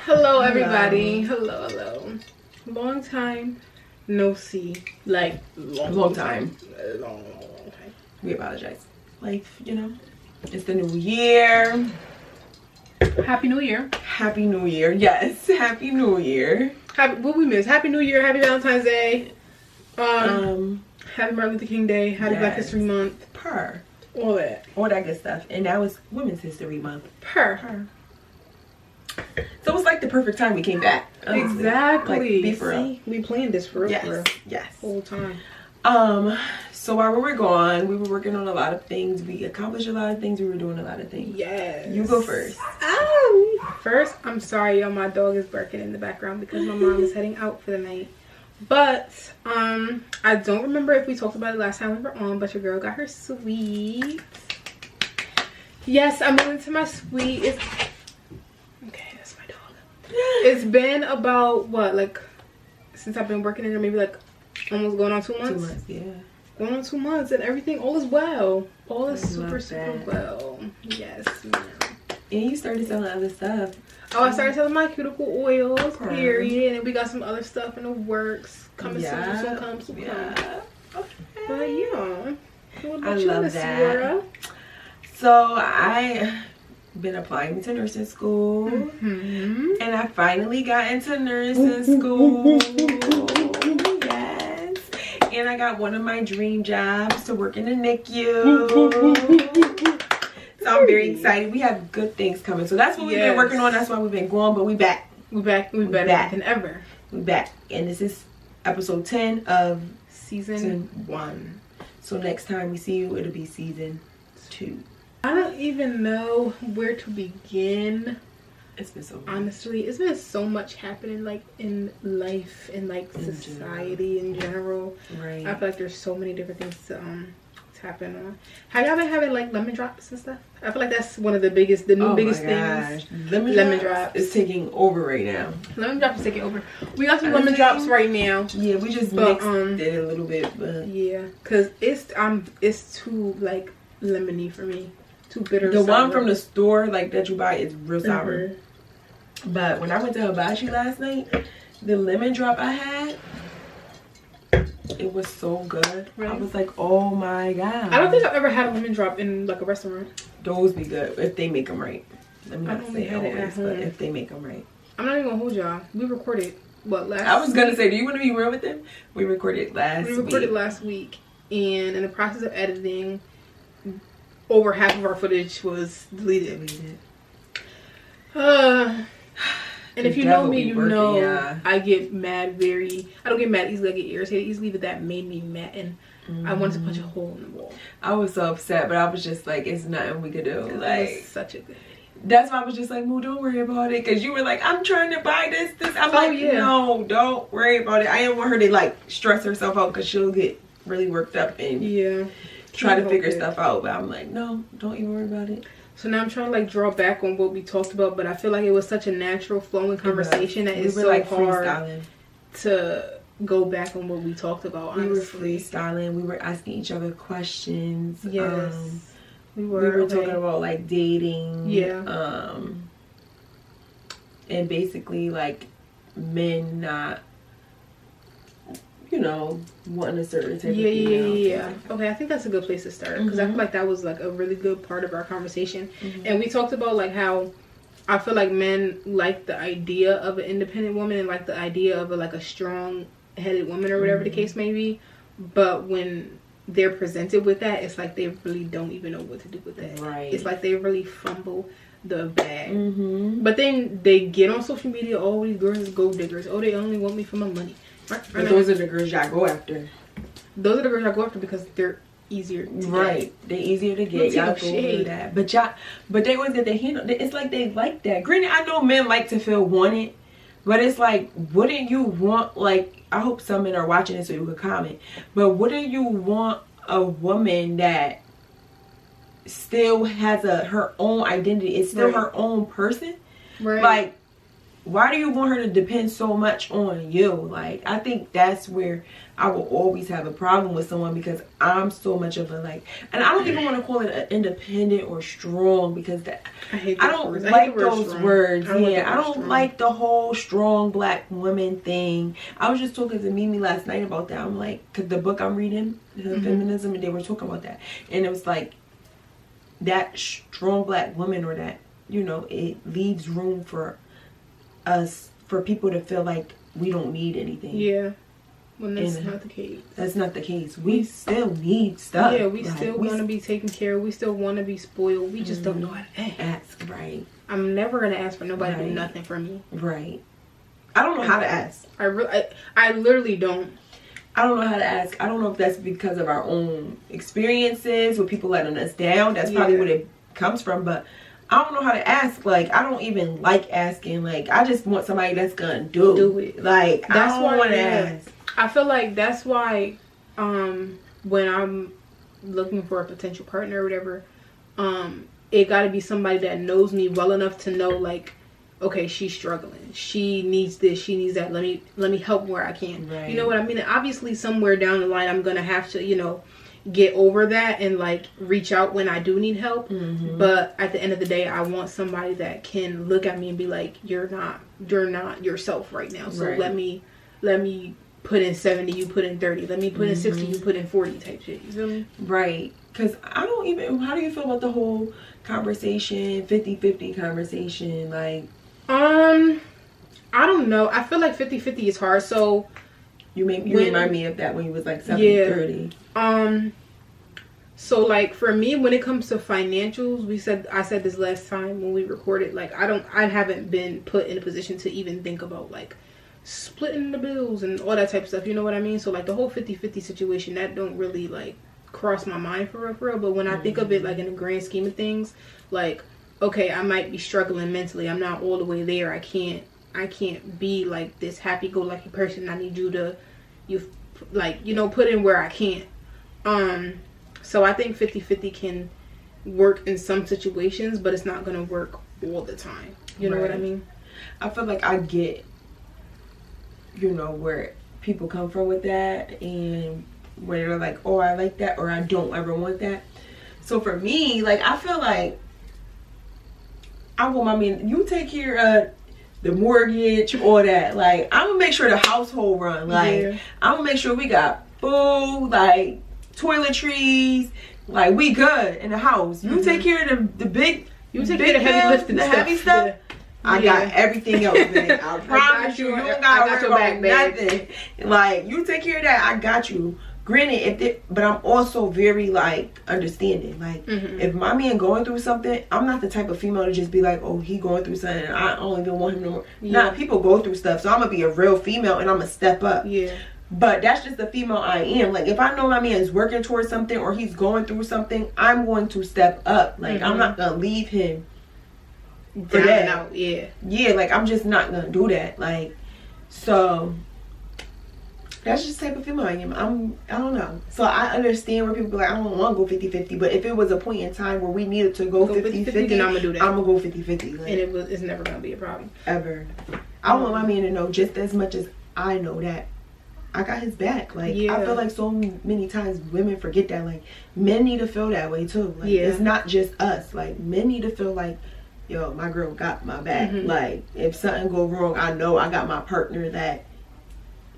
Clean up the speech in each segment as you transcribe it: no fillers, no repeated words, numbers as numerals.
Hello everybody. Hello. Long time no see. Like long time. Long time. We apologize. Life, you know. It's the new year. Happy New Year. Happy New Year. Yes. Happy New Year. What we miss? Happy New Year. Happy Valentine's Day. Happy Martin Luther King Day. Happy Black History Month. All that good stuff. And now it's Women's History Month. So it's like the perfect time we came back. Honestly. Exactly. Like, See, we planned this for real. Yes. Whole time. So while we were gone, we were working on a lot of things. We accomplished a lot of things. We were doing a lot of things. Yes. You go first. First, I'm sorry, y'all. My dog is barking in the background because my mom is heading out for the night. But I don't remember if we talked about it last time we were on, but your girl got her suite. Yes, I'm moving to my suite. Okay, that's my dog. It's been about what, like, since I've been working in there, maybe like almost going on 2 months. 2 months, yeah. Going on 2 months, and everything, all is well. All is super well. Yes, ma'am. And you started selling other stuff. Oh, I started selling my cuticle oils, period. And we got some other stuff in the works. Coming soon. Yeah. Okay. But yeah. I love that. So I been applying to nursing school. And I finally got into nursing school. Yes. And I got one of my dream jobs to work in the NICU. So I'm very excited. We have good things coming. So that's what we've been working on. That's why we've been going. But we back. We better than ever. We back. And this is episode 10 of season 1. So next time we see you, it'll be season 2. I don't even know where to begin. It's been so honestly, it's been so much happening, like in life and like society in general. Right. I feel like there's so many different things to happen on. Have y'all been having like lemon drops and stuff? I feel like that's one of the biggest, biggest things. Lemon drops is taking over right now. Lemon drops is taking over. We got some lemon drops right now. Yeah, we just mixed it a little bit, but yeah, cause it's too like lemony for me. Too bitter. The one from the store, like that you buy, is real sour. But when I went to Hibachi last night, the lemon drop I had, it was so good. I was like, oh my god. I don't think I've ever had a lemon drop in like a restaurant. Those be good if they make them right. Let me not say always, but if they make them right. I'm not even gonna hold y'all. We recorded what last? I was gonna say, do you want to be real with them? We recorded last week, and in the process of editing, over half of our footage was deleted. And if you know me, you know I get mad I don't get mad easily, I get irritated easily, but that made me mad, and I wanted to punch a hole in the wall. I was so upset, but I was just like, it's nothing we could do. Like, it was such a good video. That's why I was just like, Moo, don't worry about it, because you were like, I'm trying to buy this. I'm like, no, don't worry about it. I didn't want her to like stress herself out, because she'll get really worked up and try to figure stuff out. But I'm like, no, don't even worry about it. So now I'm trying to like draw back on what we talked about, but I feel like it was such a natural flowing conversation that it's so like hard to go back on what we talked about. Honestly. We were freestyling. We were asking each other questions. Yes, we were talking about like dating. Yeah. And basically like men not, you know, wanting a certain type of yeah. Okay, I think that's a good place to start, because I feel like that was like a really good part of our conversation. And we talked about like how I feel like men like the idea of an independent woman and like the idea of like a strong-headed woman or whatever the case may be, but when they're presented with that, it's like they really don't even know what to do with that. Right. It's like they really fumble the bag. But then they get on social media, all these girls is gold diggers. Oh, they only want me for my money. But those are the girls y'all go after. Those are the girls y'all go after because they're easier to get. They're easier to get. Y'all go for that. But they was that they handle. It's like they like that. Granted, I know men like to feel wanted, but it's like, wouldn't you want, like, I hope some men are watching this so you could comment, but wouldn't you want a woman that still has her own identity? It's still her own person. Right. Like, why do you want her to depend so much on you? Like, I think that's where I will always have a problem with someone, because I'm so much of a, like, and I don't even want to call it independent or strong, because that I don't like those words. Yeah, I don't like the whole strong black woman thing. I was just talking to Mimi last night about that. I'm like, because the book I'm reading, Feminism, and they were talking about that, and it was like, that strong black woman, or that, you know, it leaves room for us, for people to feel like we don't need anything. Yeah, when that's not the case. That's not the case. We still need stuff. Yeah, we still want to be taken care of. We still want to be spoiled. We just don't know how to ask. Right. I'm never gonna ask for nobody to do nothing for me. Right. I don't know how to ask. I literally don't. I don't know how to ask. I don't know if that's because of our own experiences with people letting us down. That's probably what it comes from, but I don't know how to ask. Like, I don't even like asking. Like, I just want somebody that's gonna do it. Like, that's I don't want to ask. I feel like that's why when I'm looking for a potential partner or whatever, it got to be somebody that knows me well enough to know, like, okay, she's struggling, she needs this, she needs that, let me help where I can. Right. You know what I mean? And obviously somewhere down the line I'm gonna have to, you know, get over that and like reach out when I do need help. But at the end of the day, I want somebody that can look at me and be like, you're not yourself right now, so let me put in 70, you put in 30, let me put in 60, you put in 40 type shit. You feel me? Right. Because I don't even, how do you feel about the whole conversation, 50-50 conversation? Like, I don't know, I feel like 50-50 is hard. So you remind me of that when you was like 70-30. So like for me, when it comes to financials, I said this last time when we recorded, like I haven't been put in a position to even think about like splitting the bills and all that type of stuff, you know what I mean? So like the whole 50-50 situation, that don't really like cross my mind for real. But when I think of it like in the grand scheme of things, like, okay, I might be struggling mentally, I'm not all the way there, I can't be like this happy-go-lucky person. I need you to, put in where I can't. So I think 50-50 can work in some situations, but it's not gonna work all the time. You know what I mean? I feel like I get, you know, where people come from with that, and where they're like, oh, I like that, or I don't ever want that. So for me, like, I feel like you take care of the mortgage, all that. Like, I'm gonna make sure the household run. Like, I'm gonna make sure we got food, like toiletries, like we good in the house. You take care of the big, you take care of the heavy lifting, the heavy stuff. Yeah. I got everything else, man. I promise you, you don't gotta worry about nothing. Like, you take care of that, I got you. Granted, but I'm also very like understanding. Like, if my man going through something, I'm not the type of female to just be like, oh, he going through something, I don't even want him no more. Nah, people go through stuff, so I'm gonna be a real female and I'm gonna step up. Yeah. But that's just the female I am. Like, if I know my man is working towards something or he's going through something, I'm going to step up. Like, I'm not gonna leave him for down that. And out. Yeah, like, I'm just not gonna do that. Like, so that's just the type of female I am. I don't know. So I understand where people be like, I don't want to go 50-50. But if it was a point in time where we needed to go 50-50, then I'm going to do that. I'm going to go 50-50. Like, and it's never going to be a problem. Ever. I want my man to know just as much as I know that I got his back. Like, I feel like so many times women forget that. Like, men need to feel that way too. Like, it's not just us. Like, men need to feel like, yo, my girl got my back. Like, if something go wrong, I know I got my partner that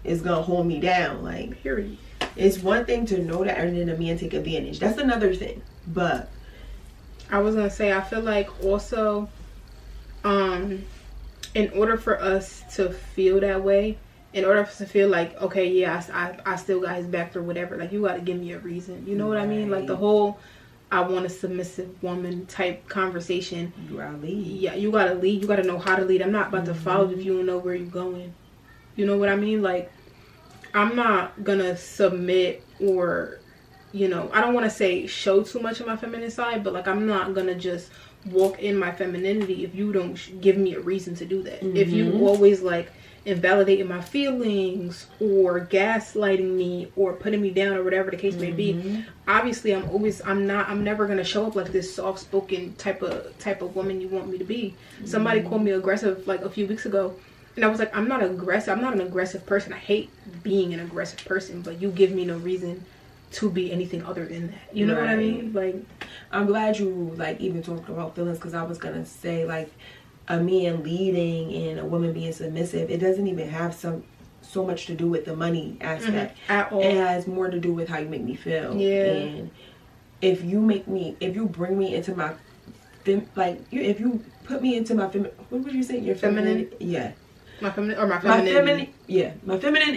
is gonna hold me down. Like, period. It's one thing to know that, and then a man take advantage. That's another thing. But I was gonna say, I feel like also, in order for us to feel that way, in order for us to feel like, okay, yeah, I still got his back or whatever, like, you gotta give me a reason. You know what I mean? Like, the whole I want a submissive woman type conversation. You gotta lead. Yeah, you gotta lead. You gotta know how to lead. I'm not about to follow if you don't know where you're going. You know what I mean? Like, I'm not gonna submit, or, you know, I don't want to say show too much of my feminine side, but like, I'm not gonna just walk in my femininity if you don't give me a reason to do that. If you always like invalidating my feelings or gaslighting me or putting me down or whatever the case may be. Obviously, I'm never gonna show up like this soft-spoken type of woman you want me to be. Somebody called me aggressive like a few weeks ago, and I was like, I'm not aggressive. I'm not an aggressive person. I hate being an aggressive person, but you give me no reason to be anything other than that. You know what I mean? Like, I'm glad you like even talked about feelings, because I was gonna say like a man leading and a woman being submissive, it doesn't even have so much to do with the money aspect at all. It has more to do with how you make me feel. And if you bring me into my if you put me into my what would you say, your feminine? My feminine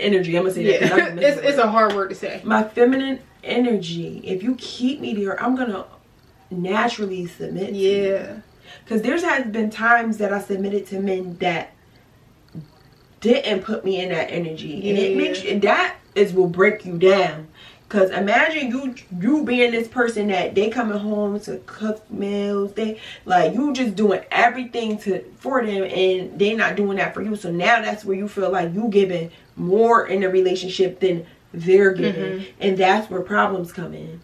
energy. I'm gonna say that. It's a hard word to say. My feminine energy. If you keep me there, I'm gonna naturally submit to you. Because there's has been times that I submitted to men that didn't put me in that energy, and it makes will break you down. Because imagine you being this person that they coming home to cook meals, they like you just doing everything for them, and they not doing that for you. So now that's where you feel like you giving more in the relationship than they're giving, and that's where problems come in.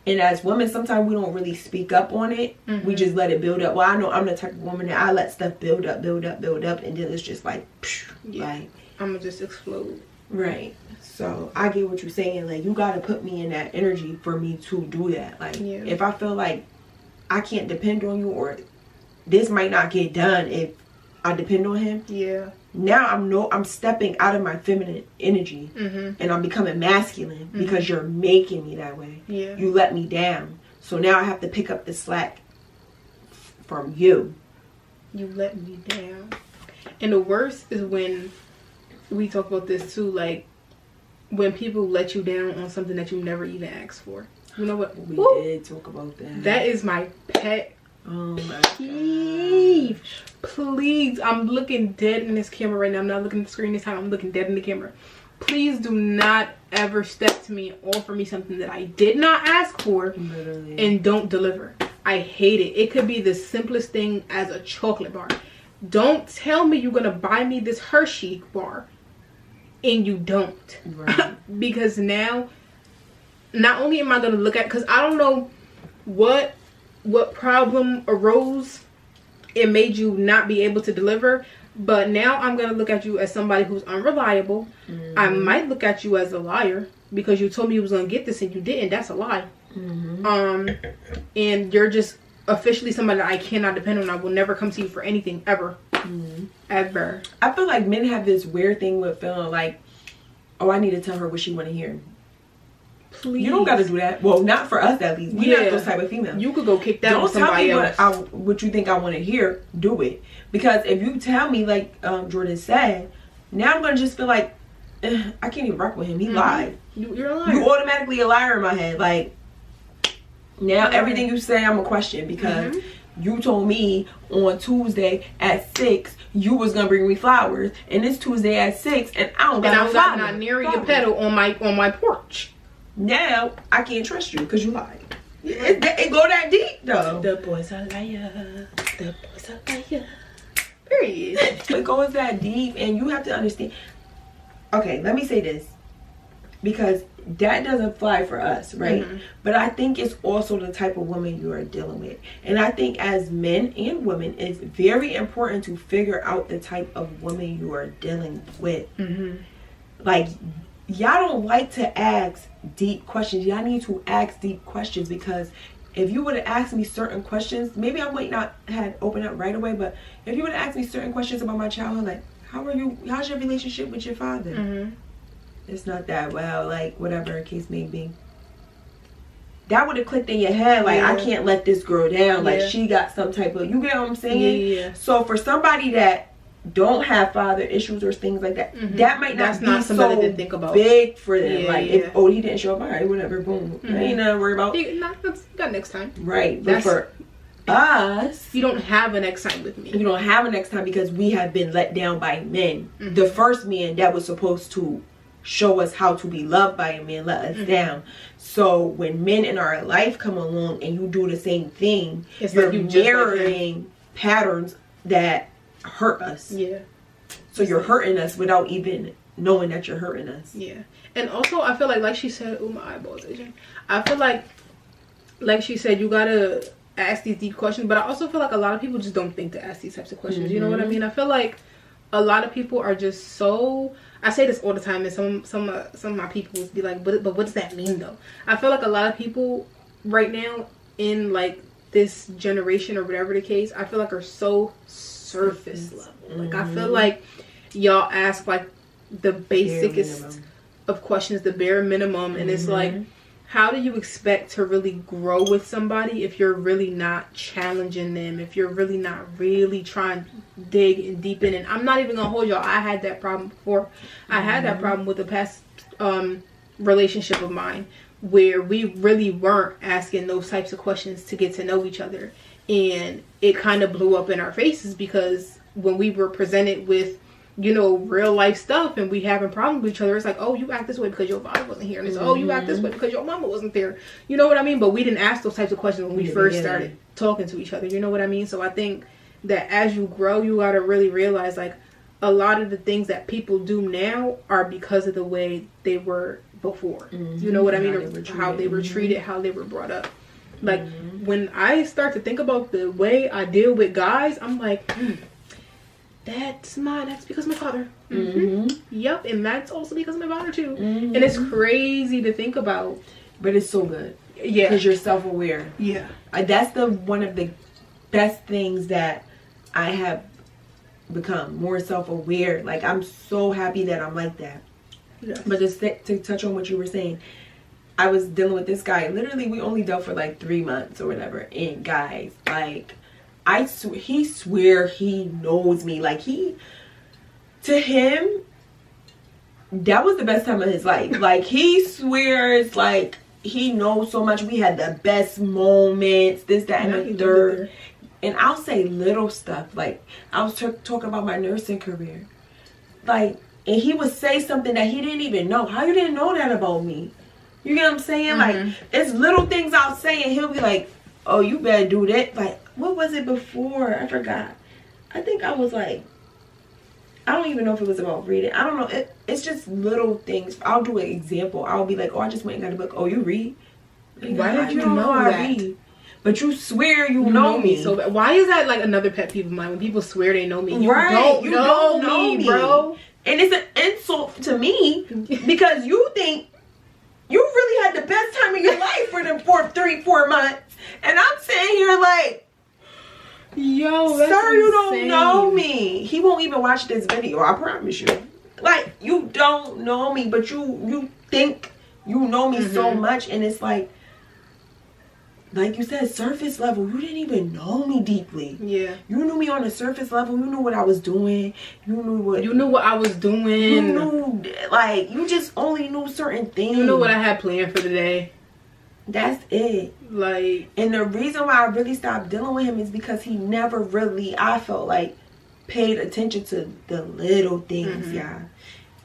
And as women, sometimes we don't really speak up on it. We just let it build up. Well, I know I'm the type of woman that I let stuff build up, and then it's just like, like I'm gonna just explode. Right. So I get what you're saying. Like, you gotta put me in that energy for me to do that. Like, if I feel like I can't depend on you, or this might not get done if I depend on him. Now I'm stepping out of my feminine energy, and I'm becoming masculine because you're making me that way. You let me down, so now I have to pick up the slack from you. You let me down. And the worst is when we talk about this too, like when people let you down on something that you never even asked for. You know what? We did talk about that. That is my pet peeve. Please, I'm looking dead in this camera right now. I'm not looking at the screen this time. I'm looking dead in the camera. Please do not ever step to me and offer me something that I did not ask for and don't deliver. I hate it. It could be the simplest thing as a chocolate bar. Don't tell me you're going to buy me this Hershey bar and you don't. Because now, not only am I going to look at, because I don't know what problem arose and made you not be able to deliver, but now I'm going to look at you as somebody who's unreliable. I might look at you as a liar because you told me you was going to get this and you didn't. That's a lie. And you're just officially somebody that I cannot depend on. I will never come to you for anything ever. Ever. I feel like men have this weird thing with feeling like, oh, I need to tell her what she want to hear. Please. You don't got to do that. Well, not for us at least. We're not those type of females. You could go kick that with somebody else. Don't tell me what you think I want to hear. Do it. Because if you tell me, like Jordan said, now I'm going to just feel like, I can't even rock with him. He lied. You're a liar. You automatically a liar in my head. Like, now everything you say, I'm a question. Because you told me on Tuesday at 6 you was gonna bring me flowers, and it's Tuesday at 6 and I don't got no flowers. And I'm not near your pedal on my porch. Now I can't trust you because you lied. It go that deep though. The boys are liar. The boys are liar. Period. It goes that deep, and you have to understand. Okay, let me say this, because that doesn't fly for us, right? But I think it's also the type of woman you are dealing with. And I think as men and women, it's very important to figure out the type of woman you are dealing with. Like, y'all don't like to ask deep questions. Y'all need to ask deep questions, because if you would have asked me certain questions, maybe I might not have opened up right away, but if you would have asked me certain questions about my childhood, like, how's your relationship with your father? It's not that well, like, whatever the case may be. That would have clicked in your head, like, I can't let this girl down. Like, she got some type of, you get what I'm saying? So for somebody that don't have father issues or things like that, that might not be so to think about. Big for them. Like, if, oh, he didn't show up, all right, whatever, boom. Ain't nothing to worry about. Got next time. Right. But for us, you don't have a next time with me. You don't have a next time because we have been let down by men. The first man that was supposed to show us how to be loved by a man let us down. So when men in our life come along and you do the same thing, you're mirroring patterns that hurt us. So you're hurting us without even knowing that you're hurting us. Yeah. And also, I feel like she said, oh, my eyeballs itching. I feel like she said, you gotta ask these deep questions. But I also feel like a lot of people just don't think to ask these types of questions. You know what I mean? I feel like a lot of people are just so... I say this all the time, and some of my people would be like, but what does that mean, though? I feel like a lot of people right now in, like, this generation or whatever the case, I feel like are so surface level. Like, I feel like y'all ask, like, the basicest of questions, the bare minimum, and it's like, how do you expect to really grow with somebody if you're really not challenging them, if you're really not really trying to dig and deep in? And I'm not even gonna hold y'all, I had that problem before. I had that problem with a past relationship of mine, where we really weren't asking those types of questions to get to know each other, and it kind of blew up in our faces, because when we were presented with, you know, real life stuff and we having problems with each other, it's like, oh, you act this way because your father wasn't here, and it's oh, you act this way because your mama wasn't there. You know what I mean? But we didn't ask those types of questions when we first started talking to each other. You know what I mean? So I think that as you grow, you got to really realize, like, a lot of the things that people do now are because of the way they were before. You know what I mean? Or how they were treated, how they were brought up. Like, when I start to think about the way I deal with guys, I'm like, that's because my father. Yep, and that's also because my father too. And it's crazy to think about, but it's so good. Yeah, because you're self-aware. Yeah, that's one of the best things that I have become, more self-aware. Like, I'm so happy that I'm like that. Yes. But just to touch on what you were saying, I was dealing with this guy. Literally, we only dealt for like 3 months or whatever. And guys, like, he swear he knows me. Like, to him, that was the best time of his life. Like, he swears like he knows so much. We had the best moments, this, that, and the third. And I'll say little stuff. Like, I was talking about my nursing career. Like, and he would say something that he didn't even know. How you didn't know that about me? You get what I'm saying? Like, it's little things I'll say, and he'll be like, oh, you better do that. Like, what was it before? I forgot. I think I was like, I don't even know if it was about reading. I don't know. It's just little things. I'll do an example. I'll be like, oh, I just went and got a book. Oh, you read? Why did you know that? I read. But you swear you know me. So bad. Why is that like another pet peeve of mine? When people swear they know me. You don't know me, bro. And it's an insult to me because you think you really had the best time of your life for them 4 months. And I'm sitting here like, yo, that's sir, you don't insane. know me. He won't even watch this video, I promise you. Like, you don't know me, but you think you know me so much. And it's like you said, surface level. You didn't even know me deeply. Yeah. You knew me on the surface level. You knew what I was doing. You knew what I was doing. You knew, like, you just only knew certain things. You knew what I had planned for the day. That's it. Like, and the reason why I really stopped dealing with him is because he never really, I felt like, paid attention to the little things, y'all.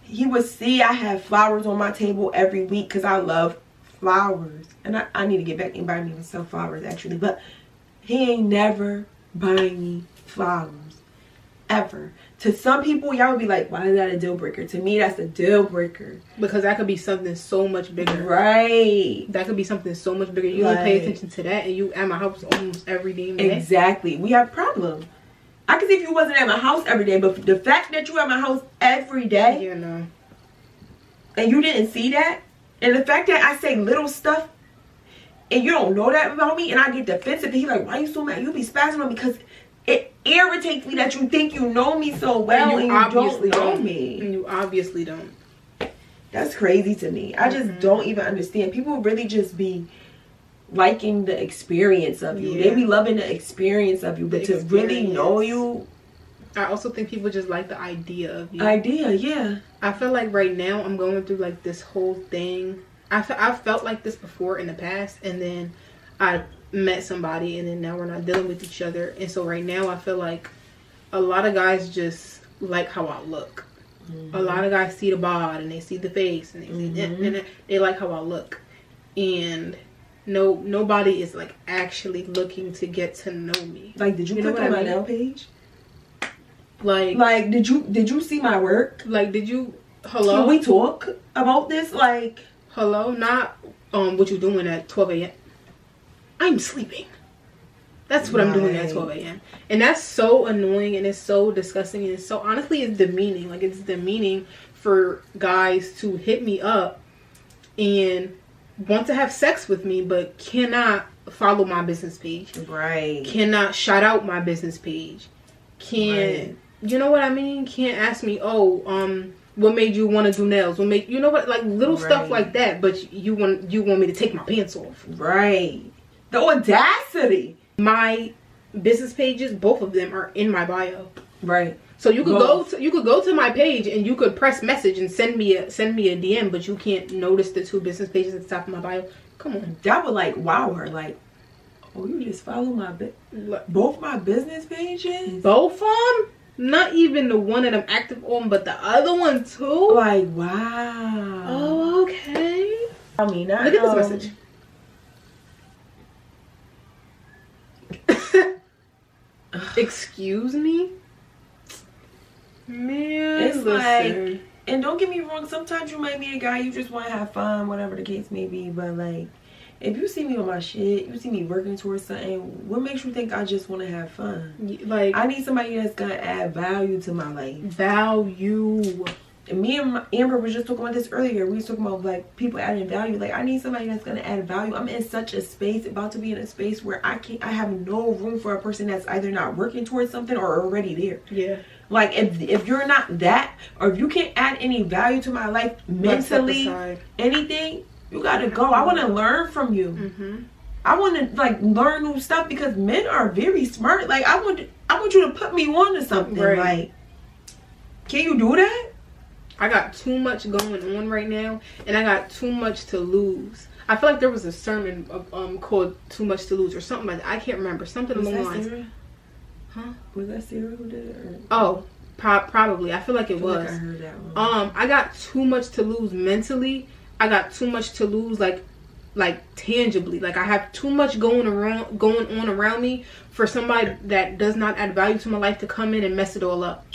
He would see I have flowers on my table every week because I love flowers. And I need to get back and buy me some flowers, actually. But he ain't never buying me flowers. Ever. To some people, y'all would be like, why is that a deal breaker? To me, that's a deal breaker. Because that could be something so much bigger. Right. That could be something so much bigger. You don't pay attention to that, and you at my house almost every day. Exactly. We have problems. I could see if you wasn't at my house every day, but the fact that you at my house every day. Yeah, no. And you didn't see that. And the fact that I say little stuff, and you don't know that about me, and I get defensive, and he's like, why you so mad? You be spazzing on me because it irritates me that you think you know me so well and you obviously don't know me. And you obviously don't. That's crazy to me. I just don't even understand. People really just be liking the experience of you. They be loving the experience of you. But to really know you. I also think people just like the idea of you. Yeah. I feel like right now I'm going through like this whole thing. I felt like this before in the past, and then I met somebody, and then now we're not dealing with each other. And so right now I feel like a lot of guys just like how I look. A lot of guys see the bod and they see the face and they like how I look. And nobody is like actually looking to get to know me. Like, did you click on my nail page? Like, did you see my work? Like, did you, hello? Can we talk about this? Like, hello? Not, what you doing at 12 a.m.? I'm sleeping. That's what I'm doing at 12 a.m. And that's so annoying, and it's so disgusting, and it's so, honestly, it's demeaning. Like, it's demeaning for guys to hit me up and want to have sex with me, but cannot follow my business page. Right. Cannot shout out my business page. Can't, you know what I mean? Can't ask me, oh, what made you want to do nails? What made, you know what, like little stuff like that, but you want me to take my pants off. Right. The audacity. My business pages, both of them are in my bio. Right. So you could go to my page and you could press message and send me a DM, but you can't notice the 2 business pages at the top of my bio. Come on. That would like wow her. Like, oh, you just follow both my business pages? Both of them? Not even the one that I'm active on, but the other one too? Like, wow. Oh, okay. I mean, look at this message. Excuse me? Man, it's like, and don't get me wrong, sometimes you might meet a guy you just want to have fun, whatever the case may be, but like, if you see me on my shit, you see me working towards something, what makes you think I just want to have fun? Like, I need somebody that's gonna add value to my life. Value. And me and Amber was just talking about this earlier. We was talking about like people adding value. Like, I need somebody that's gonna add value. I'm in such a space, about to be in a space where I have no room for a person that's either not working towards something or already there. Yeah. Like, if you're not that, or if you can't add any value to my life mentally, anything, you gotta go. I want to learn from you. I want to like learn new stuff, because men are very smart. Like, I want you to put me on to something. Like, can you do that? I got too much going on right now, and I got too much to lose. I feel like there was a sermon called "Too Much to Lose" or something like that. I can't remember. Something along the lines. Sarah? Huh? Was that Sarah who did it? Or? Oh, probably. I feel like it was. Like I heard that one. I got too much to lose mentally. I got too much to lose like tangibly. Like, I have too much going on around me for somebody that does not add value to my life to come in and mess it all up.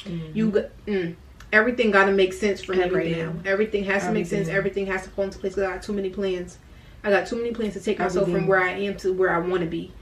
Everything got to make sense for me right now. Everything has to make sense. Everything has to fall into place. I got too many plans. I got too many plans to take myself from where I am to where I want to be.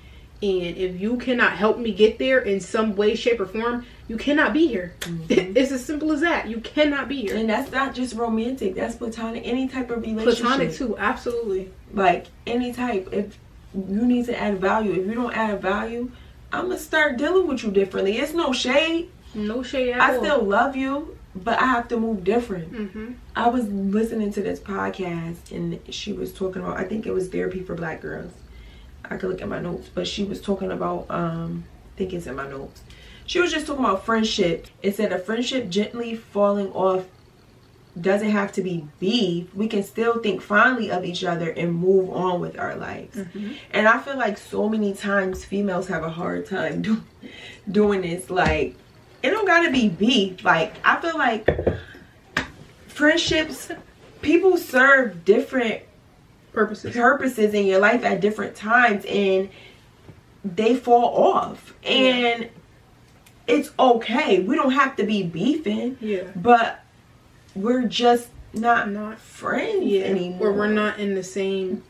And if you cannot help me get there in some way, shape, or form, you cannot be here. It's as simple as that. You cannot be here. And that's not just romantic. That's platonic. Any type of relationship. Platonic too. Absolutely. Like, any type. If you need to add value. If you don't add value, I'm going to start dealing with you differently. It's no shade. No shade at all. I still love you, but I have to move different. I was listening to this podcast, and she was talking about, I think it was Therapy for Black Girls. I could look at my notes, but she was talking about, I think it's in my notes. She was just talking about friendship. It said a friendship gently falling off doesn't have to be beef. We can still think fondly of each other and move on with our lives. And I feel like so many times females have a hard time doing this. Like, it don't gotta be beef. Like, I feel like friendships, people serve different purposes in your life at different times, and they fall off. And it's okay. We don't have to be beefing. But we're just not friends anymore. Or we're not in the same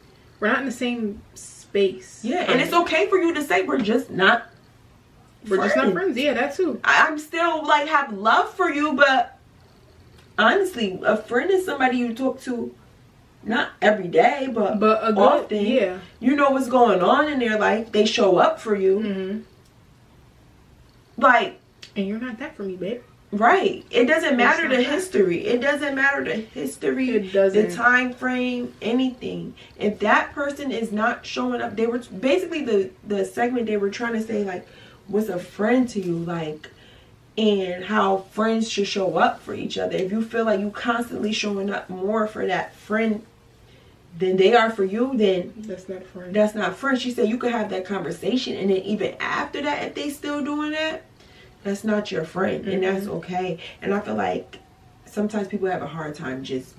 space. And it's okay for you to say we're just not friends. Yeah, that too. I'm still like have love for you, but honestly, a friend is somebody you talk to not every day, but a good, often. You know what's going on in their life. They show up for you. Like, and you're not that for me, babe. Right. It doesn't matter the history. It doesn't matter the history. It doesn't. The time frame, anything. If that person is not showing up, they were basically the segment they were trying to say, like, what's a friend to you, like, and how friends should show up for each other. If you feel like you constantly showing up more for that friend than they are for you, then that's not friend. That's not friend. She said you could have that conversation, and then even after that, if they still doing that, that's not your friend, and that's okay. And I feel like sometimes people have a hard time just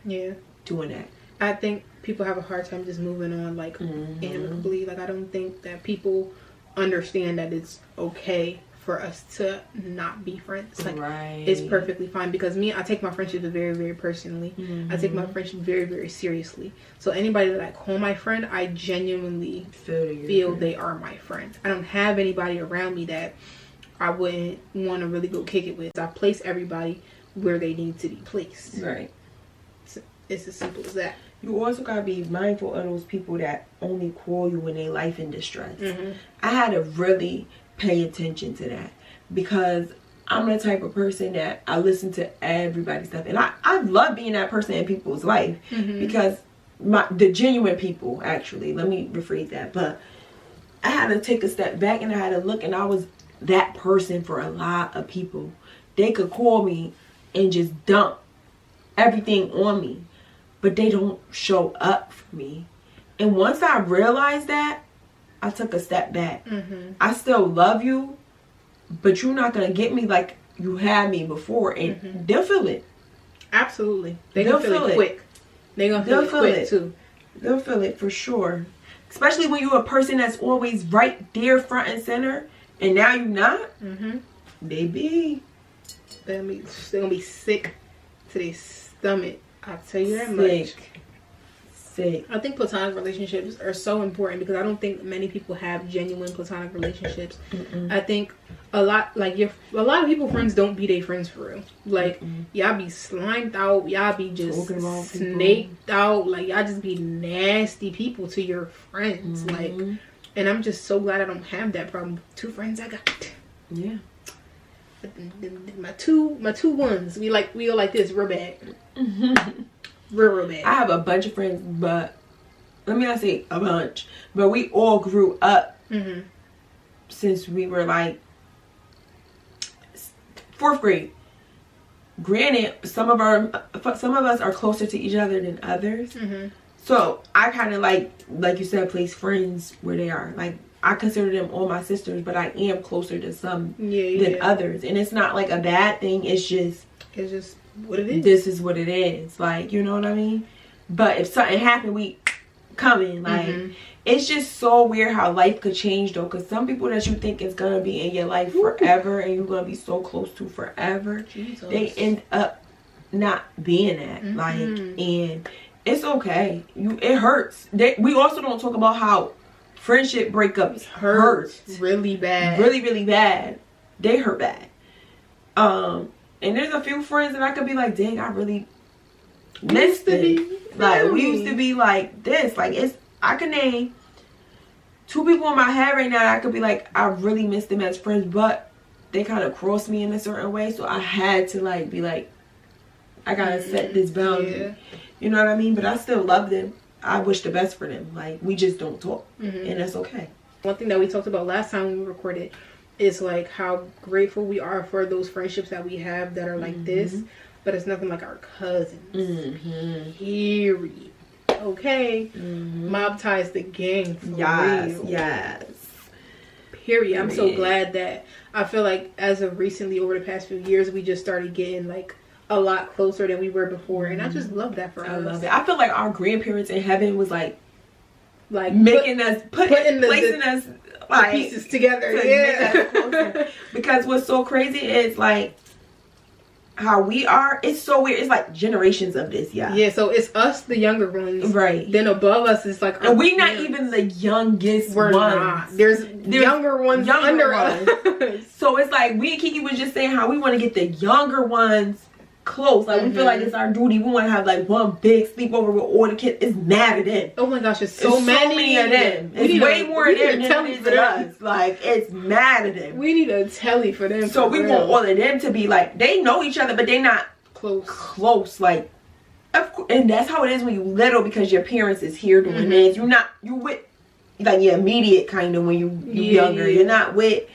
doing that. I think people have a hard time just moving on, like, amicably. Like, I don't think that people understand that it's okay for us to not be friends. Like, right. It's perfectly fine, because I take my friendships very, very personally. I take my friendship very, very seriously. So anybody that I call my friend, I genuinely feel they are my friends. I don't have anybody around me that I wouldn't want to really go kick it with. I place everybody where they need to be placed. Right. It's as simple as that. You also gotta be mindful of those people that only call you when they life in distress. I had to really pay attention to that, because I'm the type of person that I listen to everybody's stuff, and I love being that person in people's life, because the genuine people, actually, let me rephrase that, but I had to take a step back and I had to look, and I was that person for a lot of people. They could call me and just dump everything on me, but they don't show up for me. And once I realized that, I took a step back. I still love you, but you're not gonna get me like you had me before, and they'll feel it. Absolutely, they'll feel it quick. They'll feel it quick too. They'll feel it for sure, especially when you're a person that's always right there, front and center, and now you're not. They're gonna be sick to their stomach. I'll tell you that much. Sick. I think platonic relationships are so important, because I don't think many people have genuine platonic relationships. I think a lot of people friends don't be their friends for real. Like, y'all be slimed out, y'all be just snaked out, like y'all just be nasty people to your friends. Like, and I'm just so glad I don't have that problem. 2 friends I got. Yeah. My two ones, we go like this real bad. Real bad. I have a bunch of friends, but let me not say a bunch, but we all grew up since we were like 4th grade. Granted, some of us are closer to each other than others. So I kind of like you said, place friends where they are. Like, I consider them all my sisters, but I am closer to some than others, and it's not like a bad thing. It's just what it is. This is what it is. Like, you know what I mean? But if something happened, we coming. Like, it's just so weird how life could change, though, because some people that you think is gonna be in your life forever and you're gonna be so close to forever, they end up not being that. Like, and it's okay. It hurts. We also don't talk about how friendship breakups hurt really bad. Really, really bad. They hurt bad. And there's a few friends that I could be like, dang, I really missed it. Like, we used to be like this. Like, I can name 2 people in my head right now that I could be like, I really missed them as friends, but they kind of crossed me in a certain way. So I had to like be like, I gotta set this boundary. You know what I mean? But I still love them. I wish the best for them. Like, we just don't talk, and that's okay. One thing that we talked about last time we recorded is like how grateful we are for those friendships that we have that are like this, but it's nothing like our cousins. Period. Okay. Mob ties the gang for real. Yes. Period. I'm so glad that I feel like as of recently, over the past few years, we just started getting like a lot closer than we were before, and I just love that for us. I love it. I feel like our grandparents in heaven was like making us placing us like pieces together. Because what's so crazy is like how we are. It's so weird. It's like generations of this, yeah. So it's us, the younger ones, right? Then above us is like, and we're not even the youngest. We're not. There's younger ones under us. So it's like we and Kiki was just saying how we want to get the younger ones close. Like, we feel like it's our duty. We want to have like one big sleepover with all the kids. It's mad at them. Oh my gosh, it's so many of them. It's way more of them than it is us. Like, it's mad at them. We need a telly for them. So we want all of them to be like, they know each other, but they not close. Like, and that's how it is when you little, because your parents is here doing this. You with like your immediate kind of when you younger. You're not with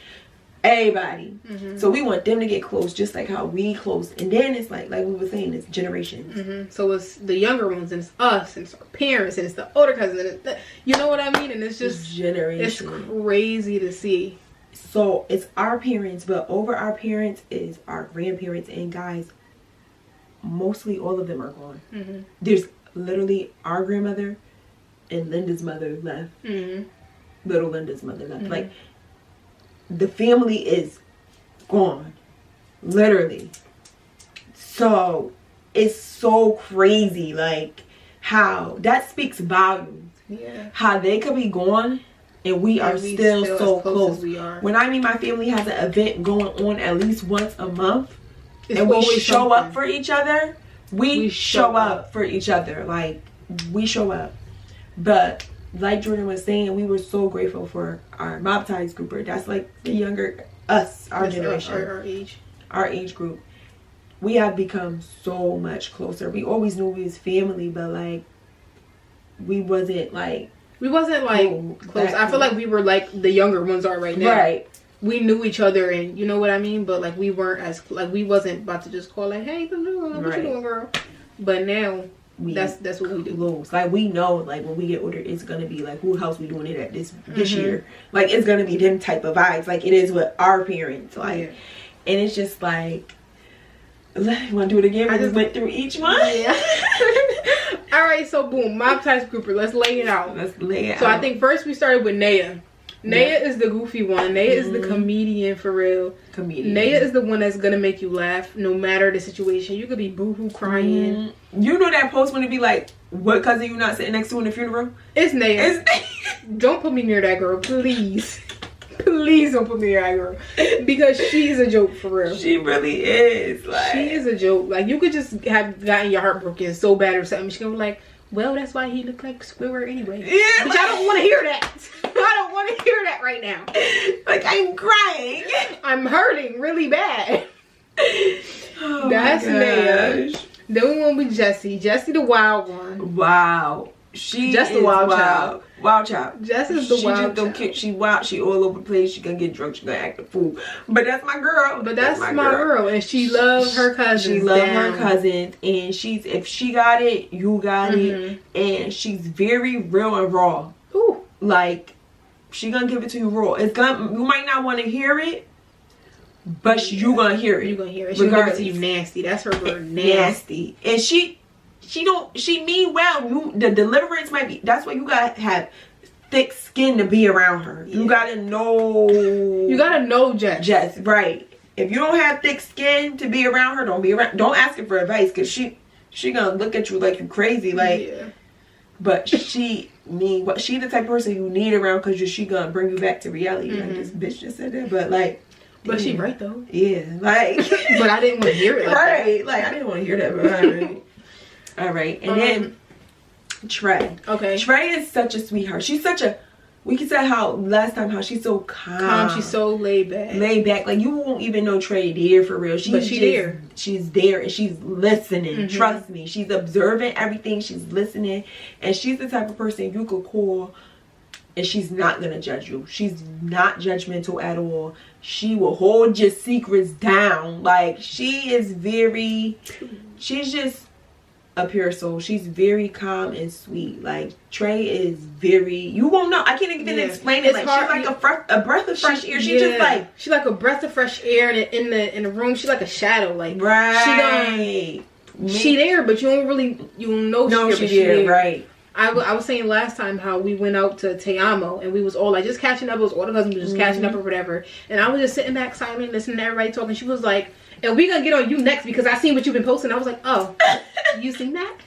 everybody. So we want them to get close just like how we close, and then it's like we were saying, it's generations. So it's the younger ones, and it's us, and it's our parents, and it's the older cousins, and it's you know what I mean, and it's just generation. It's crazy to see. So it's our parents, but over our parents is our grandparents, and guys, mostly all of them are gone. There's literally our grandmother and Linda's mother left. Little Linda's mother left. Like, the family is gone. Literally. So it's so crazy, like how that speaks volumes. Yeah. How they could be gone and we are still so close. We are. When I mean my family has an event going on at least once a month, it's and we show up for each other, we show up for each other. Like, we show up. But like Jordan was saying, we were so grateful for our baptized grouper. That's like the younger us, our generation, our age group. We have become so much closer. We always knew we was family, but like we wasn't like close. I feel like we were like the younger ones are right now. Right. We knew each other, and you know what I mean. But like we weren't as like we wasn't about to just call like, hey, what you doing, girl? But now. That's what we do. Lose. Like we know, like when we get older, it's gonna be like who else we doing it at this year. Like it's gonna be them type of vibes. Like it is with our parents. Like, and it's just like, you want to do it again? I just went through each one. Yeah. All right, so boom, baptized grouper. Let's lay it out. So I think first we started with Naya. Naya is the goofy one. Naya is the comedian for real. Naya is the one that's gonna make you laugh no matter the situation. You could be boo-hoo crying. You know that post when it be like, what cousin you not sitting next to in the funeral? It's Naya. Don't put me near that girl, please. Please don't put me near that girl. Because she is a joke for real. She really is. Like, she is a joke. Like you could just have gotten your heart broken so bad or something. She's gonna be like, well, that's why he looked like Squidward anyway. Yeah, but I don't want to hear that. I don't want to hear that right now. Like, I'm crying. I'm hurting really bad. Oh, that's Naya. Then we went with Jessie. Jessie the wild one. Wow. She just the wild child. Wild child. Jess is the wild child. She wild. She all over the place. She gonna get drunk. She gonna act a fool. But that's my girl. But that's my girl. And she loves her cousins. She loves her cousins. And if she got it, you got it. And she's very real and raw. Ooh. Like, she gonna give it to you raw. You might not want to hear it, but you gonna hear it. You gonna hear it. She gonna give it to you nasty. That's her word. Nasty. And she mean well. The deliverance might be. That's why you gotta have thick skin to be around her. You gotta know. You gotta know Jess. Jess, right? If you don't have thick skin to be around her, don't be around. Don't ask her for advice, because she gonna look at you like you crazy. Like, but she the type of person you need around, because she gonna bring you back to reality. Like this bitch just said that, but like. But she right though. Yeah, like. But I didn't want to hear it. Like right, that. Like I didn't want to hear that, but alright. All right, and then Trey. Okay. Trey is such a sweetheart. She's such a. We can say how last time how she's so calm. She's so laid back. Laid back, like you won't even know Trey there for real. She's there. She's there and she's listening. Trust me, she's observing everything. She's listening, and she's the type of person you could call, and she's not gonna judge you. She's not judgmental at all. She will hold your secrets down. Like she is very. She's just a pure soul. She's very calm and sweet. Like Trey is very. You won't know. I can't even explain it. Like she's like a breath of fresh air. She just like she's like a breath of fresh air in the room. She's like a shadow. Like right. She there, but you don't know she's there. Right. I was saying last time how we went out to Te Amo and we was all like just catching up. It was all the cousins just catching up or whatever. And I was just sitting back silent, listening to everybody talking. She was like, and we gonna get on you next because I seen what you've been posting. I was like, oh, you seen that?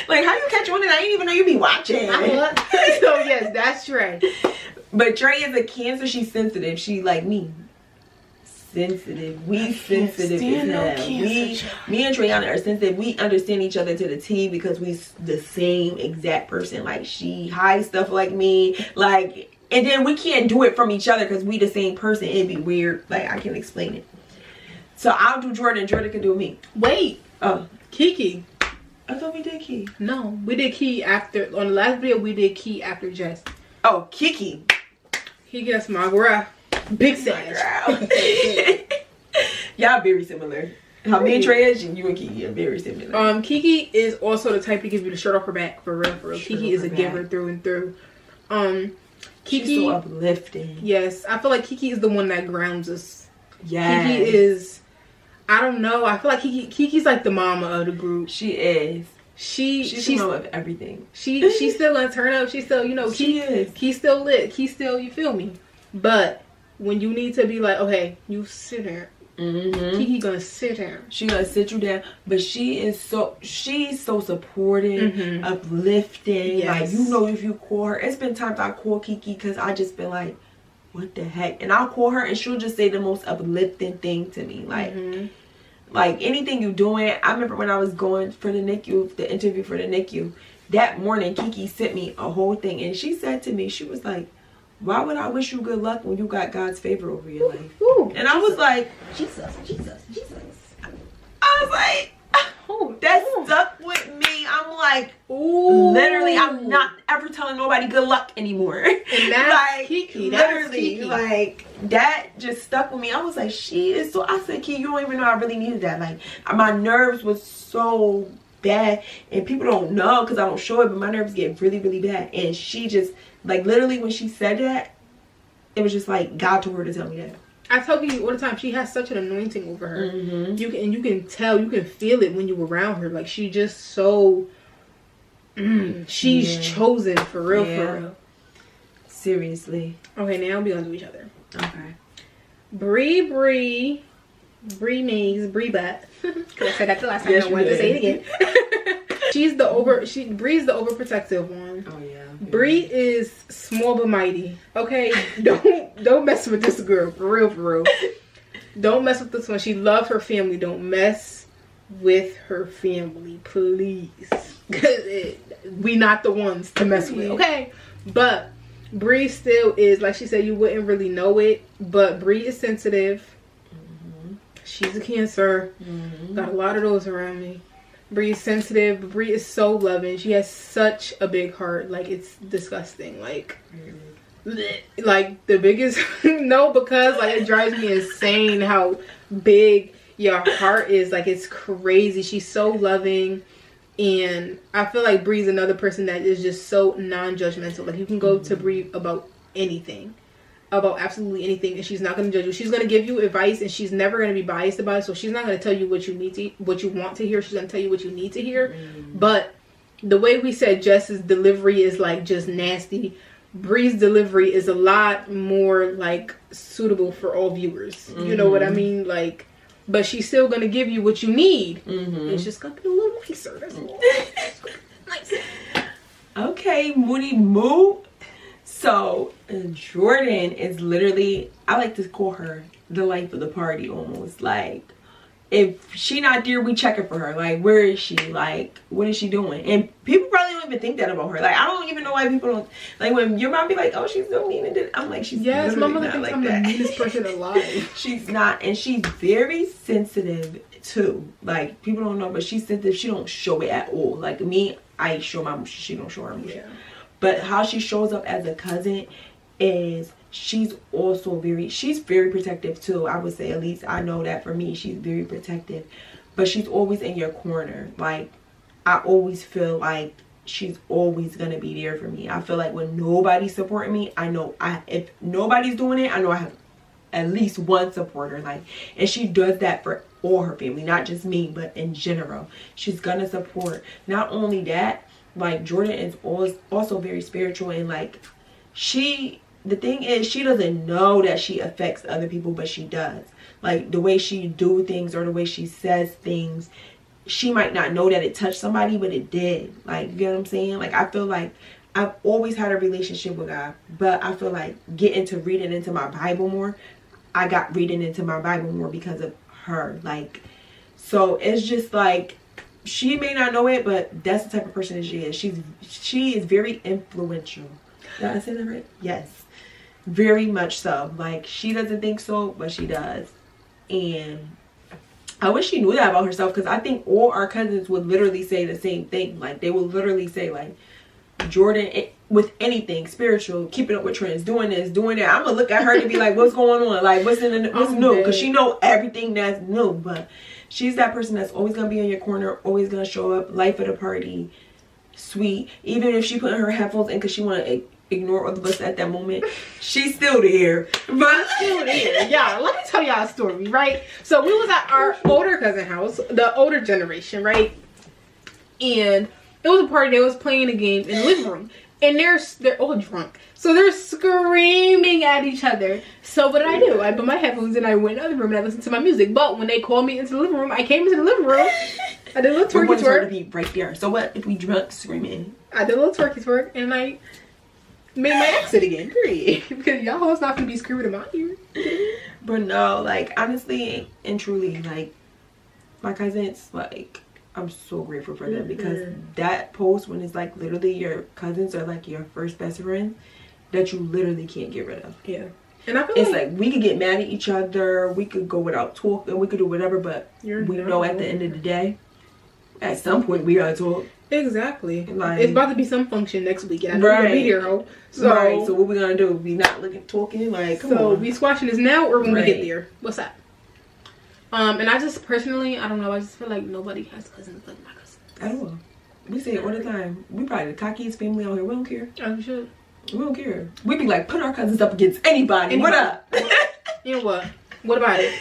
Like, how you catch on and I didn't even know you be watching. So yes, that's Trey. But Trey is a Cancer. She's sensitive. She like me. Sensitive. We sensitive as hell. Me and Treyana are sensitive. We understand each other to the T because we the same exact person. Like she hides stuff like me. Like, and then we can't do it from each other because we the same person. It'd be weird. Like I can't explain it. So I'll do Jordan. Jordan can do me. Wait. Oh, Kiki. I thought we did Key. No, we did Key after. On the last video, we did Key after Jess. Oh, Kiki. He gets my girl. Big Sag. Y'all very similar. How me and Trey is, and you and Kiki are very similar. Kiki is also the type to give you the shirt off her back for real. Kiki is a giver through and through. Kiki, she's so uplifting. Yes, I feel like Kiki is the one that grounds us. Yes. Kiki is. I don't know. I feel like Kiki's like the mama of the group. She is. She's the mama of everything. She's still gonna turn up. She's still, you know, she is. Key's still lit. Key's still, you feel me? But when you need to be like, okay, you sit there. Kiki gonna sit down. She gonna sit you down, but she's so supportive, uplifting. Like, you know, if you call her, it's been times I call Kiki because I just been like, what the heck? And I'll call her and she'll just say the most uplifting thing to me. Like, like anything you doing. I remember when I was going for the NICU, the interview for the NICU, that morning Kiki sent me a whole thing, and she said to me, she was like, why would I wish you good luck when you got God's favor over your life? Ooh, and I was like, Jesus. I was like, oh, that stuck with me. I'm like, ooh, literally, I'm not ever telling nobody good luck anymore. And that's like, Kiki. Literally, Kiki. Like, that just stuck with me. I was like, she is so, I said, Kiki, you don't even know I really needed that. Like, my nerves was so bad, and people don't know because I don't show it, but my nerves get really, really bad. And she just, like, literally when she said that, it was just like God told her to tell me that. I tell you all the time, she has such an anointing over her. You can tell, you can feel it when you're around her. Like, she just so she's chosen for real, for real. Seriously. Okay, now we gonna do each other. Okay. Bree Butt. Cause I said that the last time. I wanted to say it again. Bree's the overprotective one. Oh yeah. Bree is small but mighty. Okay, don't mess with this girl, for real. Don't mess with this one. She loves her family. Don't mess with her family, please. Cause we not the ones to mess with. Okay, but Bree still is, like she said, you wouldn't really know it, but Bree is sensitive. She's a Cancer. Got a lot of those around me. Bree is sensitive, but Bree is so loving. She has such a big heart. Like, it's disgusting. Like the biggest no, because like it drives me insane how big your heart is. Like, it's crazy. She's so loving, and I feel like Bree's another person that is just so non-judgmental. Like, you can go to Bree about anything, about absolutely anything, and she's not going to judge you. She's going to give you advice, and she's never going to be biased about it. So she's not going to tell you what you want to hear. She's going to tell you what you need to hear. But the way we said Jess's delivery is like just nasty, Bree's delivery is a lot more like suitable for all viewers. You know what I mean? Like, but she's still going to give you what you need. It's just going to be a little nicer. That's all. Nice. Okay, Moody Moo. So Jordan is literally, I like to call her the life of the party almost. Like, if she not there, we checking for her. Like, where is she? Like, what is she doing? And people probably don't even think that about her. Like, I don't even know why people don't. Like, when your mom be like, oh, she's so mean and did, I'm like, she's yes, my mother thinks like I'm that. the meanest person alive. She's not, and she's very sensitive too. Like, people don't know, but she's sensitive. She don't show it at all. Like me, I show my, she don't show her emotion. Yeah. But how she shows up as a cousin is she's very protective too. I would say, at least I know that for me, she's very protective. But she's always in your corner. Like, I always feel like she's always going to be there for me. I feel like when nobody's supporting me, I know if nobody's doing it, I know I have at least one supporter. Like, and she does that for all her family, not just me, but in general. She's going to support. Not only that, like, Jordan is also very spiritual, and like, the thing is, she doesn't know that she affects other people, but she does. Like, the way she do things or the way she says things, she might not know that it touched somebody, but it did. Like, you get what I'm saying? Like, I feel like I've always had a relationship with God, but I feel like getting to reading into my Bible more, I got reading into my Bible more because of her. Like, so it's just like, she may not know it, but that's the type of person that she is. She is very influential. Did I say that right? Yes. Very much so. Like, she doesn't think so, but she does. And I wish she knew that about herself, because I think all our cousins would literally say the same thing. Like, they would literally say, like, Jordan, with anything spiritual, keeping up with trends, doing this, doing that, I'm gonna look at her to be like, what's going on? Like, what's new? Because she know everything that's new. But she's that person that's always gonna be in your corner, always gonna show up, life of the party, sweet. Even if she put her headphones in because she want to ignore all of us at that moment, she's still there. But still there. Yeah, let me tell y'all a story, right? So we was at our older cousin house, the older generation, right? And it was a party. They was playing a game in the living room. and they're all drunk, so they're screaming at each other. So what did I do? I put my headphones and I went in the other room and I listened to my music. But when they called me into the living room, I came into the living room. I did a little twerky twerk. To be right there. So what if we drunk screaming? I did a little twerky twerk and I made my exit again. Period. Because y'all hoes not gonna be screaming in my ear. But no, like honestly and truly, like my cousins, like I'm so grateful for them because that post when it's like literally your cousins are like your first best friends that you literally can't get rid of. Yeah. And I feel it's like we could get mad at each other, we could go without talking, we could do whatever, but we know at the end of the day, at some point we gotta talk. Exactly. Like, it's about to be some function next week. I know you're gonna be here, ho. So what we gonna do? We not talking like come on. We squashing this now or when we get there? What's that? And I just personally, I don't know, I just feel like nobody has cousins like my cousins. At all. We say it all the time. We probably the cockiest family out here. We don't care. Oh, shit. We don't care. We be like, put our cousins up against anybody. What up? You know what? What about it?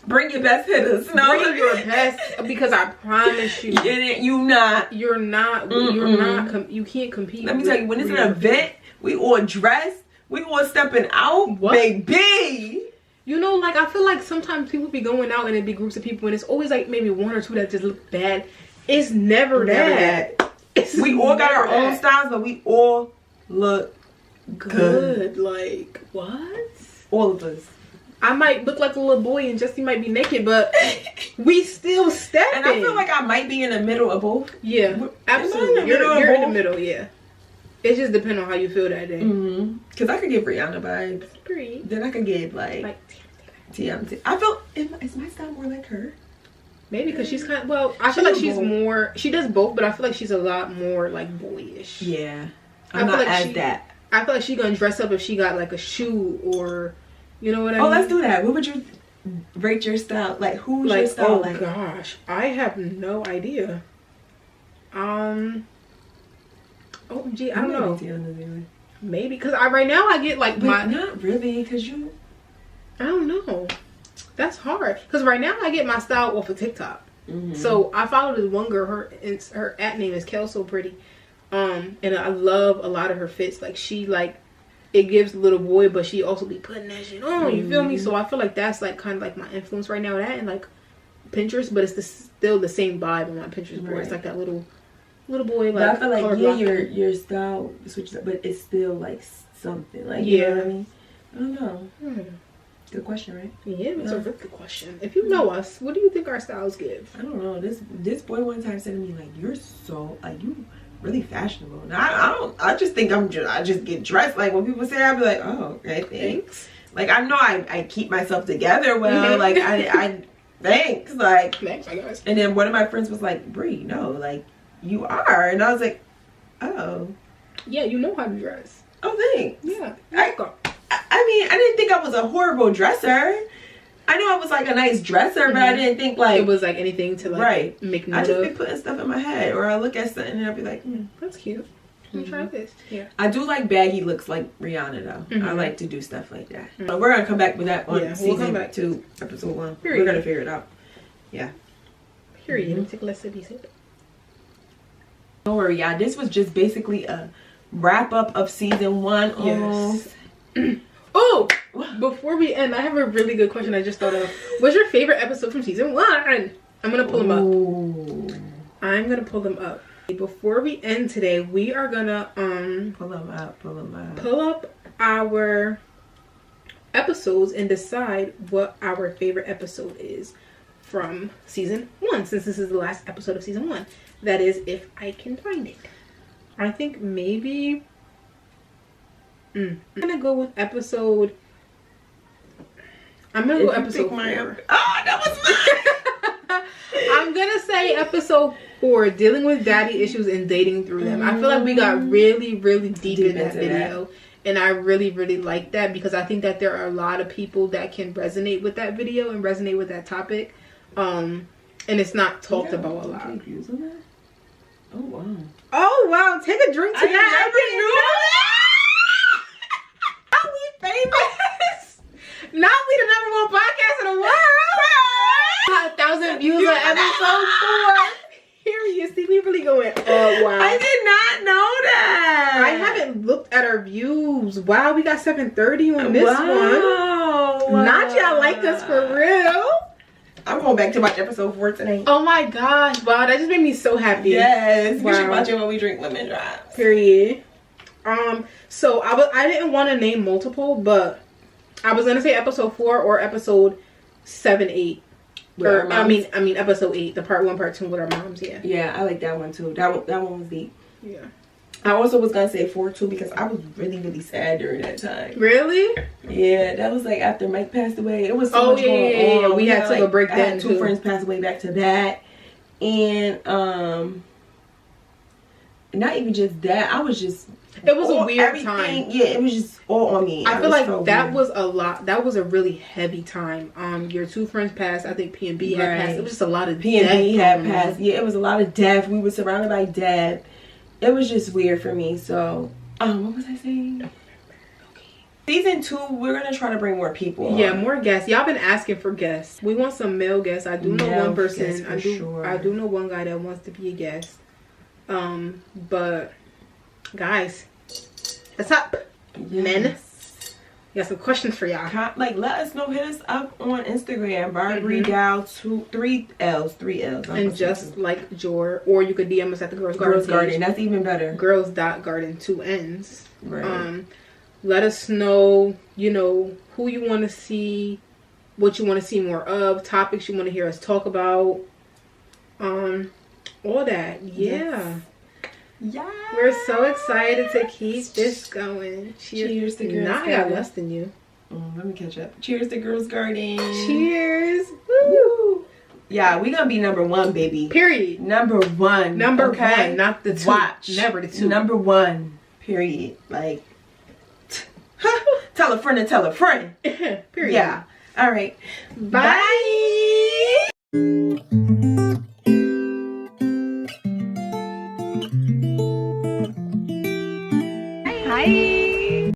Bring your best hitters. No, bring your best, because I promise you, you're not. You can't compete. Let me tell you, when it's an event, we all dress, we all stepping out, baby. You know, like I feel like sometimes people be going out and it be groups of people, and it's always like maybe one or two that just look bad. It's never that. We all got our own styles, but we all look good. Like what? All of us. I might look like a little boy and Jesse might be naked, but we still stepping. And I feel like I might be in the middle of both. Yeah, absolutely. You're in the middle, yeah. It just depends on how you feel that day. Because I could get Rihanna vibes. Great. Then I could get like TMT. I feel, is my style more like her? Maybe because she's kind of, well, I feel like she's more, she does both, but I feel like she's a lot more like boyish. Yeah. I'm not as that. I feel like she's gonna dress up if she got like a shoe or, you know what I mean? Oh, let's do that. What would you rate your style? Like, who's your style like? Oh gosh, I have no idea. OMG, I don't know. Maybe because right now I get like not really, because you. I don't know. That's hard because right now I get my style off of TikTok. So I follow this one girl. Her at name is Kel So Pretty. And I love a lot of her fits. Like she like. It gives little boy, but she also be putting that shit on. You feel me? So I feel like that's like kind of like my influence right now. That and like Pinterest, but it's still the same vibe on my Pinterest board. It's like that little boy. Like, but I feel like your style switches up, but it's still like something. Like you know what I mean? I don't know. Good question, right? Yeah, it's a really good question. If you know us, what do you think our styles give? I don't know. This boy one time said to me like, "You're so like you." Really fashionable. Now, I just think I just get dressed. Like when people say, I'll be like, oh, okay, thanks. Like I know I keep myself together well. Like I thanks. Like thanks, I guess. And then one of my friends was like, Bree, no, like you are. And I was like, oh. Yeah, you know how to dress. Oh, thanks. Yeah. I mean, I didn't think I was a horrible dresser. I knew I was like a nice dresser, but I didn't think like it was like anything to like make note I just be putting stuff in my head, or I look at something and I'll be like, that's cute. Let me try this. Yeah. I do like baggy looks like Rihanna though. I like to do stuff like that. So we're gonna come back with that on season 2, episode 1. Period. We're gonna figure it out. Yeah. Period. Take a let's sip. Don't worry, y'all. This was just basically a wrap up of season 1. Yes. Oh, before we end, I have a really good question I just thought of. What's your favorite episode from season 1? I'm gonna pull them up. I'm gonna pull them up. Before we end today, we are gonna pull them up. Pull up our episodes and decide what our favorite episode is from season 1, since this is the last episode of season 1. That is, if I can find it. I think maybe I'm gonna go with episode. I'm gonna go episode 4. Oh, that was mine. I'm gonna say episode 4, dealing with daddy issues and dating through them. I feel like we got really, really deep in that video. And I really, really like that because I think that there are a lot of people that can resonate with that video and resonate with that topic. And it's not talked about a lot. Oh, wow. Oh, wow. Take a drink to that. I never knew that. We famous. Now we the #1 podcast in the world. 1,000 views on episode 4. Here you see, we really going. Oh wow! I did not know that. I haven't looked at our views. Wow, we got 730 on this one. Not y'all like us for real. I'm going back to watch episode 4 tonight. Oh my gosh. Wow, that just made me so happy. Yes. Wow. We should watch it when we drink lemon drops. Period. So I didn't want to name multiple, but I was gonna say episode 4 or episode 7, 8. Or I mean episode 8, the part 1, part 2 with our moms. Yeah, I like that one too. That one was deep. Yeah. I also was gonna say 4 too because I was really sad during that time. Really? Yeah, that was like after Mike passed away. It was so much going on. We had to go break that. I had 2 friends pass away back to that, and not even just that. I was just. It was a weird time. Yeah, it was just all on me. I feel like that was a lot. That was a really heavy time. Your 2 friends passed. I think P&B had passed. It was just a lot of P&B had passed. Yeah, it was a lot of death. We were surrounded by death. It was just weird for me. So, what was I saying? Okay. Season 2, we're gonna try to bring more people on. Yeah, more guests. Y'all been asking for guests. We want some male guests. I do know one person. I do know one guy that wants to be a guest. But guys, what's up, men? We got some questions for y'all. Like, let us know. Hit us up on Instagram. Barbary Gal 3 L's. And just like Jor, or you could DM us at the Girls Garden. That's even better. Girls.garden 2 N's. Right. Let us know. You know who you want to see, what you want to see more of, topics you want to hear us talk about. All that. Yeah. Yeah. We're so excited to keep this going. Cheers to Girls Garden. Now I got less than you. Let me catch up. Cheers to Girls Garden. Cheers. Woo. Yeah, we gonna be number 1, baby. Period. Number 1. Number 1, not the 2. Watch. Never the 2. Number 1. Period. Like, tell a friend to tell a friend. Period. Yeah. All right. Bye.